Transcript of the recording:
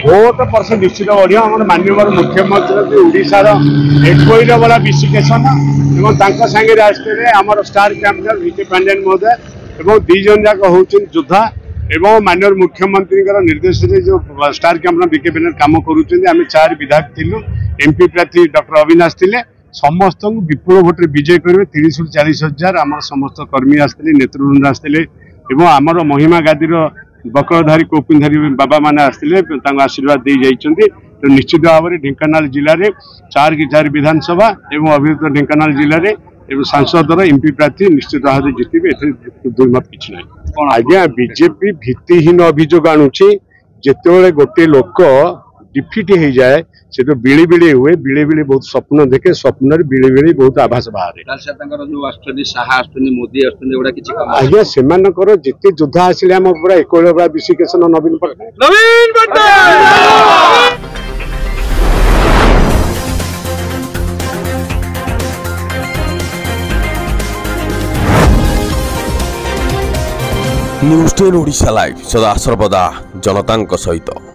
बहुत परसेंट निश्चित बढ़िया आम माननीय मुख्यमंत्री ओडार 21 वाला विशिकेशन और सांगे आसते आम स्टार कैंपेन भिके पांडियन महोदय और दीज जाक हूँ योद्धा एवं माननीय मुख्यमंत्री निर्देश जो स्टार कैंपेन भिके पांडियन कम करें 4 विधायक थिलु एमपी प्रार्थी डॉक्टर अविनाश थे समस्त विपुल भोटे विजय करेंगे 30 ରୁ 40 हजार आम समस्त कर्मी आसते नेतृवृंद आसते आमर महिमा गादीर बकरधारी कौपिनधारी बाबा मैंने आसते आशीर्वाद दे जाइए। तो निश्चित भाव में ढेंकानाल जिले में 4 की 4 विधानसभा एवं अभिवृत ढेंकानाल जिले में सांसद एमपी प्रार्थी निश्चित भाव में जितने दुर्मत कि ना। आज्ञा बीजेपी भित्तिहीन अभियोग आणुची जिते गोटे लोक डिफिट हो जाए से तो बिड़ी बिड़ी हुए बिड़ी बिड़ी बहुत स्वप्न देखे स्वप्न बिड़ी बिड़ी बहुत आभास बाहर आज्ञा से जिते योद्धा आसिले आम पूरा 21 वाला विशिकेशन नवीन पट्टनायक न्यूज़ 10 ओडिशा लाइव सदा सर्वदा जनता सहित।